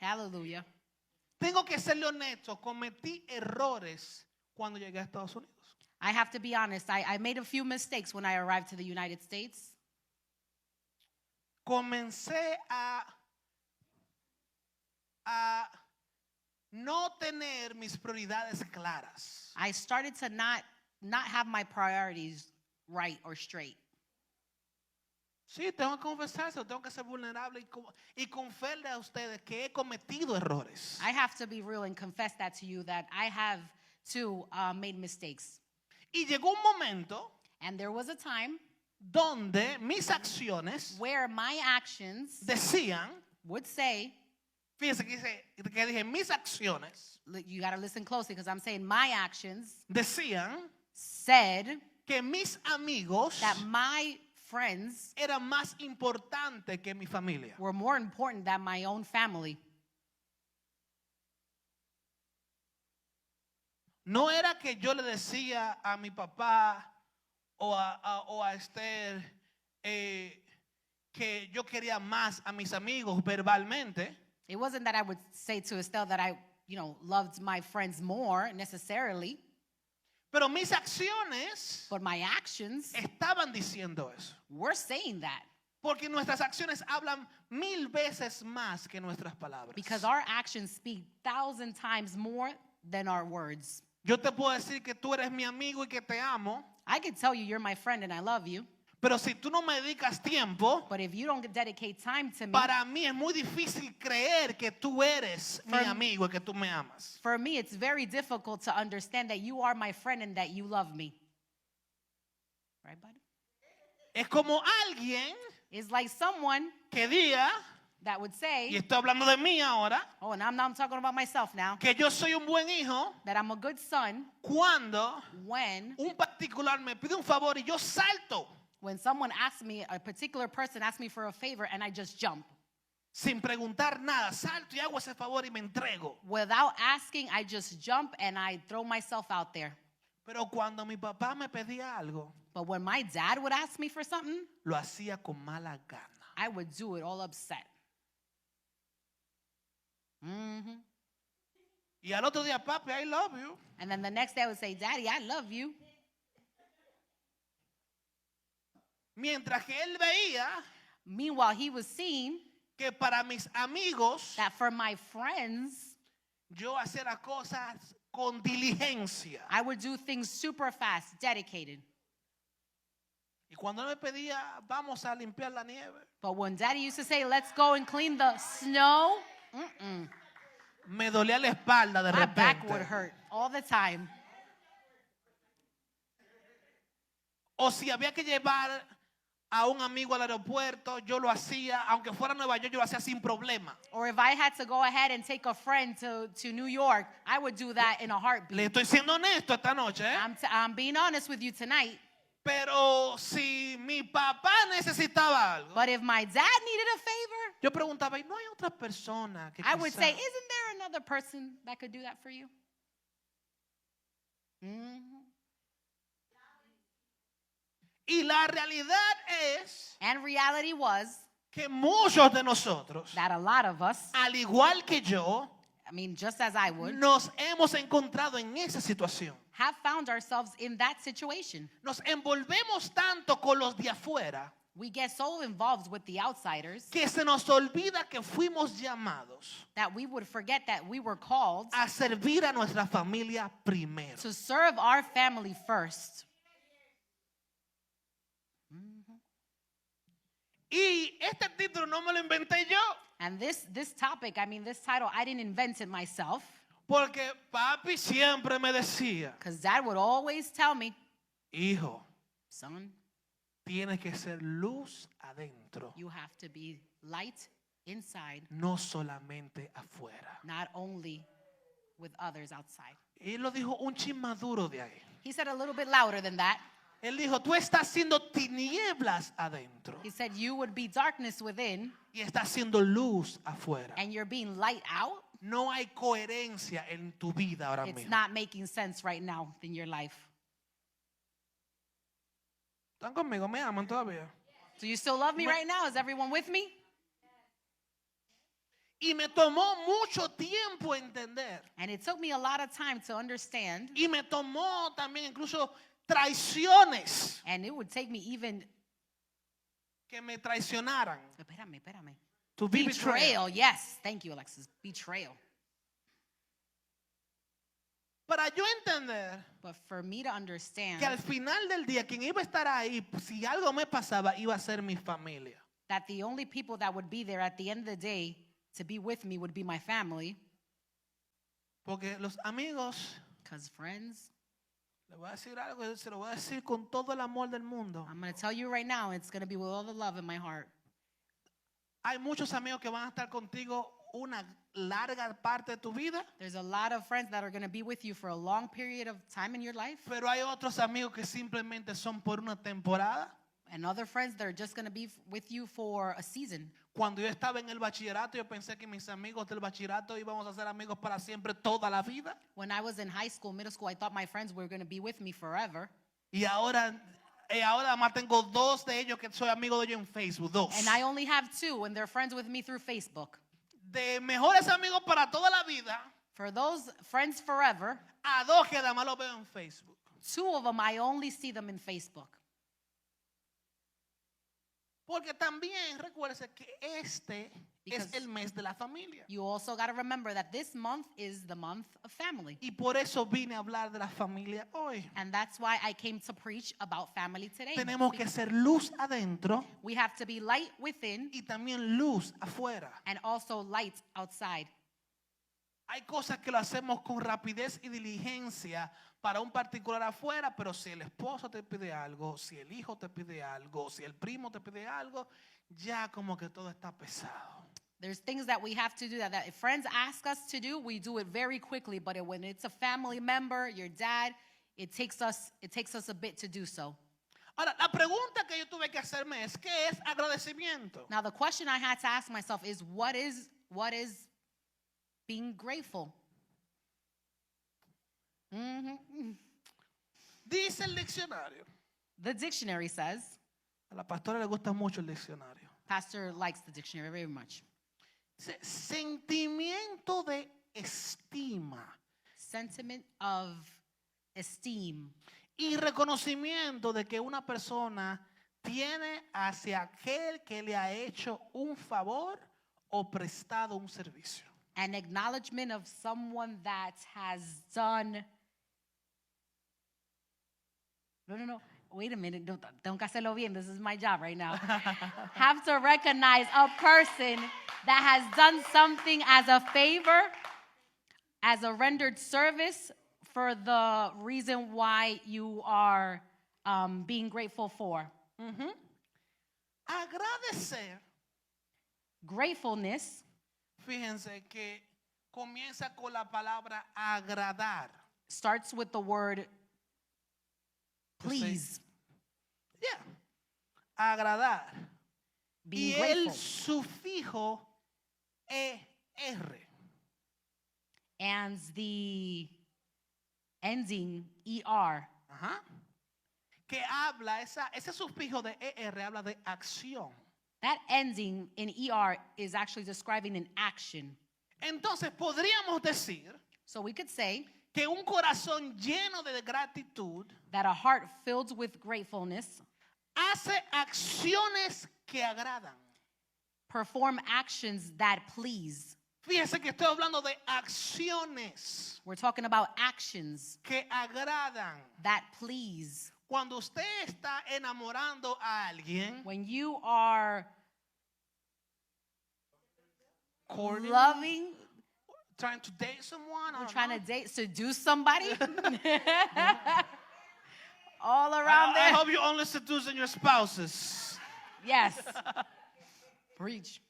Hallelujah. Tengo que serle honesto, cometí errores cuando llegué a Estados Unidos. I have to be honest. I made a few mistakes when I arrived to the United States. Comencé a no tener mis prioridades claras. I started to not have my priorities right or straight. Sí, tengo que confesarse, tengo que ser vulnerable y confiarle a ustedes que he cometido errores. I have to be real and confess that to you that I have too made mistakes. Y llegó un momento And there was a time donde mis acciones where my actions decían, would say, fíjense que dije mis acciones, you got to listen closely because I'm saying my actions decían said que mis amigos that my friends eran más importantes que mi familia. were more important than my own family. No era que yo le decía a mi papá o a Esther que yo quería más a mis amigos verbalmente. It wasn't that I would say to Estelle that I, loved my friends more necessarily, Pero mis acciones but my actions estaban diciendo eso. were saying that. Porque nuestras acciones hablan 1000 veces más que nuestras palabras. Because our actions speak 1,000 times more than our words. Yo te puedo decir que tú eres mi amigo y que te amo, I could tell you you're my friend and I love you, pero si tú no me dedicas tiempo, but if you don't dedicate time to me, para mí es muy difícil creer que tú eres mi For- amigo y que tú me amas. for me it's very difficult to understand that you are my friend and that you love me. Right, buddy? Es como alguien It's like someone que diga, that would y say, estoy hablando de mí ahora, oh, and I'm talking about myself now, que yo soy un buen hijo that I'm a good son cuando when un particular me pide un favor y yo salto someone asks me, a particular person asks me for a favor and I just jump. sin preguntar nada, salto y hago ese favor y me entrego. Without asking, I just jump and I throw myself out there. Pero cuando mi papá me pedía algo, But when my dad would ask me for something, lo hacía con mala gana. I would do it all upset. Mm-hmm. Y al otro día, papi, I love you. And then the next day I would say, Daddy, I love you. Mientras que él veía Meanwhile, he was seeing que para mis amigos that for my friends, yo hacía las cosas con diligencia. I would do things super fast, dedicated. Y cuando él me pedía, vamos a limpiar la nieve, But when Daddy used to say, let's go and clean the snow, me dolía la espalda de my back would repente. hurt all the time. O si había que llevar a un amigo al aeropuerto, yo lo hacía, aunque fuera a Nueva York, yo lo hacía sin problema. Or if I had to go ahead and take a friend to New York, I would do that in a Le heartbeat. estoy siendo honesto esta noche, ¿eh? I'm being honest with you tonight. Pero si mi papá necesitaba algo, But if my dad needed a favor, yo preguntaba, ¿y no hay otra persona que I would say, quizá- isn't there another person that could do that for you? Mm-hmm. Y la realidad es And reality was que muchos de nosotros, that a lot of us, al igual que yo, just as I would, nos hemos encontrado en esa situación. have found ourselves in that situation. Nos envolvemos tanto con los de afuera We get so involved with the outsiders que se nos olvida que fuimos llamados that we would forget that we were called a servir a nuestra familia primero. to serve our family first. Y este título no me lo inventé yo, And this topic, this title, I didn't invent it myself, porque papi siempre me decía, because Dad would always tell me, hijo, son, tienes que ser luz adentro, you have to be light inside, no solamente afuera. not only with others outside. Y él lo dijo un chin más duro de ahí. He said a little bit louder than that. Él dijo, tú estás haciendo tinieblas adentro He said you would be darkness within y estás haciendo luz afuera. and you're being light out. No hay coherencia en tu vida ahora It's mismo. not making sense right now in your life. ¿Están conmigo? ¿Me aman todavía? Do you still love me right now? Is everyone with me? Y me tomó mucho tiempo entender. And it took me a lot of time to understand. Y me tomó también incluso traiciones And it would take me even, que me traicionaran. espérame. To be betrayed. Betrayal. Yes. Thank you, Alexis. Betrayal. Para yo entender But for me to understand que al final del día quien iba a estar ahí, si algo me pasaba, iba a ser mi familia. that the only people that would be there at the end of the day to be with me would be my family. Porque los amigos, Because friends, le voy a decir algo, se lo voy a decir con todo el amor del mundo. I'm going to tell you right now, it's going to be with all the love in my heart. Hay muchos amigos que van a estar contigo una larga parte de tu vida, There's a lot of friends that are going to be with you for a long period of time in your life. pero hay otros amigos que simplemente son por una temporada. And other friends that are just going to be with you for a season. Cuando yo estaba en el bachillerato, yo pensé que mis amigos del bachillerato íbamos a ser amigos para siempre, toda la vida. When I was in high school, middle school, I thought my friends were going to be with me forever. Y ahora además tengo dos de ellos que soy amigo de ellos en Facebook, dos. And I only have 2, and they're friends with me through Facebook. De mejores amigos para toda la vida, For those friends forever, a dos que además los veo en Facebook. 2 of them, I only see them in Facebook. Porque también recuérdese que este es el mes de la familia. You also got to remember that this month is the month of family. Y por eso vine a hablar de la familia hoy. And that's why I came to preach about family today. Tenemos que ser luz adentro We have to be light within y también luz afuera. and also light outside. Hay cosas que lo hacemos con rapidez y diligencia para un particular afuera, pero si el esposo te pide algo, si el hijo te pide algo, si el primo te pide algo, ya como que todo está pesado. There's things that we have to do that if friends ask us to do, we do it very quickly. But when it's a family member, your dad, it takes us a bit to do so. Ahora, la pregunta que yo tuve que hacerme es, ¿qué es agradecimiento? Now, the question I had to ask myself is, what is being grateful? Dice el diccionario. The dictionary says, A la pastora le gusta mucho el diccionario. Pastor likes the dictionary very much. Dice, sentimiento de estima Sentiment of esteem y reconocimiento de que una persona tiene hacia aquel que le ha hecho un favor o prestado un servicio. an acknowledgement of someone that has done. No. Wait a minute. Tengo que hacerlo bien. This is my job right now. Have to recognize a person that has done something as a favor, as a rendered service for the reason why you are being grateful for. Agradecer, Gratefulness fíjense que comienza con la palabra agradar. starts with the word please. Yeah. Agradar. Being Y el grateful. sufijo ER. And the ending ER. Ajá. Que habla, ese sufijo de ER habla de acción. That ending in ER is actually describing an action. Entonces podríamos decir So we could say que un corazón lleno de gratitud that a heart filled with gratefulness hace acciones que agradan. perform actions that please. Fíjese que estoy hablando de acciones We're talking about actions que agradan. that please. Cuando usted está enamorando a alguien, When you are courting, loving, trying to date someone, I we're don't trying know. to date, seduce somebody all around I there. hope you only seducing your spouses. Yes. Preach.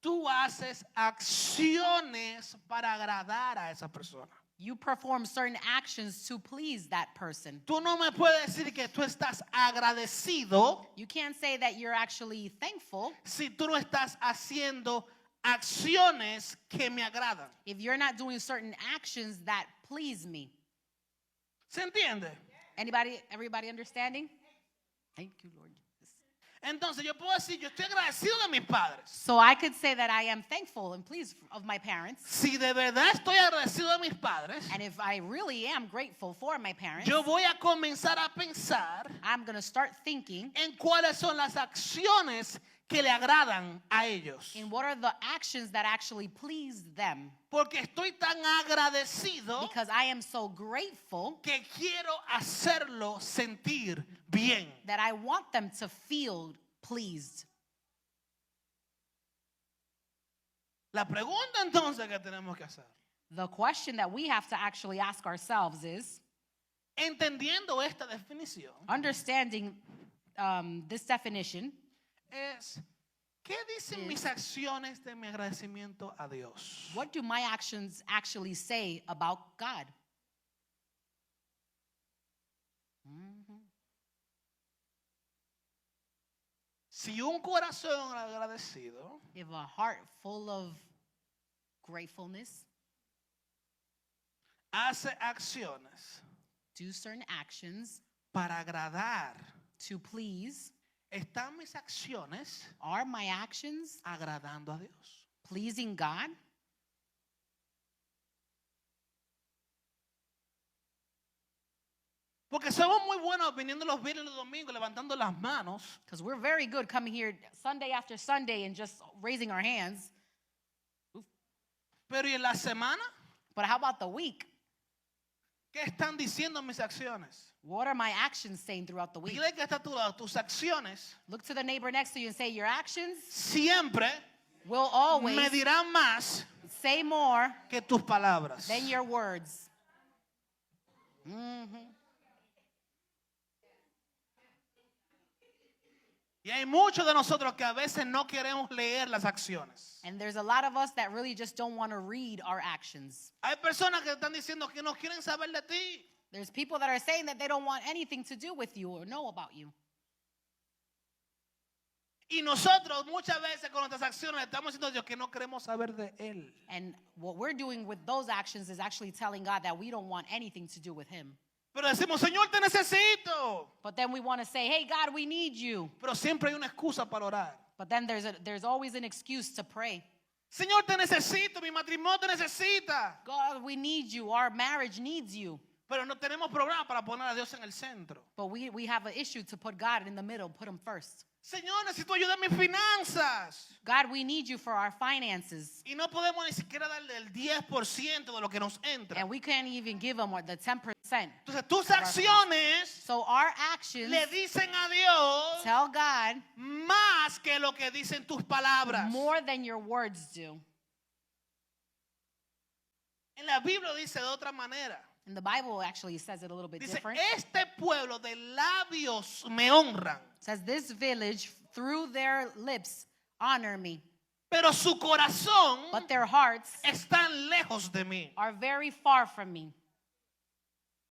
Tú haces acciones para agradar a esa persona. You perform certain actions to please that person. Tú no me puedes decir que tú estás agradecido You can't say that you're actually thankful si tú no estás haciendo acciones que me agradan. if you're not doing certain actions that please me. ¿Se entiende? Everybody understanding? Thank you, Lord Jesus. Entonces yo puedo decir, yo estoy agradecido de mis padres. So I could say that I am thankful and pleased of my parents. Si de verdad estoy agradecido de mis padres, And if I really am grateful for my parents, yo voy a comenzar a pensar I'm going to start thinking en cuáles son las acciones que le agradan a ellos. in what are the actions that actually please them. Porque estoy tan agradecido Because I am so grateful que quiero hacerlo sentir bien. that I want them to feel pleased. La pregunta entonces que tenemos que hacer, The question that we have to actually ask ourselves is, entendiendo esta definición, understanding this definition, es ¿qué dicen mis acciones de mi agradecimiento a Dios? what do my actions actually say about God? Si un corazón agradecido If a heart full of gratefulness hace acciones do certain actions para agradar, to please, ¿están mis acciones are my actions agradando a Dios? pleasing God? Porque somos muy buenos viniendo los viernes y los domingos levantando las manos, Because we're very good coming here Sunday after Sunday and just raising our hands. pero ¿y en la semana? But how about the week? ¿Qué están diciendo mis acciones? What are my actions saying throughout the week? Dile que está a tu lado, tus acciones Look to the neighbor next to you and say, your actions siempre will always me dirán más say more que tus palabras. than your words. Mm-hmm. Y hay muchos de nosotros que a veces no queremos leer las acciones. And there's a lot of us that really just don't want to read our actions. Hay personas que están diciendo que no quieren saber de ti. There's people that are saying that they don't want anything to do with you or know about you. Y nosotros muchas veces con nuestras acciones estamos diciendo a Dios que no queremos saber de Él. And what we're doing with those actions is actually telling God that we don't want anything to do with him. Pero decimos, Señor, te necesito. But then we want to say, hey, God, we need you. Pero siempre hay una excusa para orar. But then there's always an excuse to pray. Señor, te necesito. Mi matrimonio te necesita. God, we need you. Our marriage needs you. Pero no tenemos programa para poner a Dios en el centro. But we have an issue to put God in the middle, put him first. Señor, necesito ayuda en mis finanzas. God, we need you for our finances. Y no podemos ni siquiera darle el 10% de lo que nos entra. And we can't even give him the 10%. Entonces tus acciones So our actions le dicen a Dios tell God más que lo que dicen tus palabras. more than your words do. En la Biblia dice de otra manera. And the Bible actually says it a little bit Dice, different. este pueblo de labios me honran, It says, this village, through their lips, honor me. pero su corazón But their hearts están lejos de mí. are very far from me.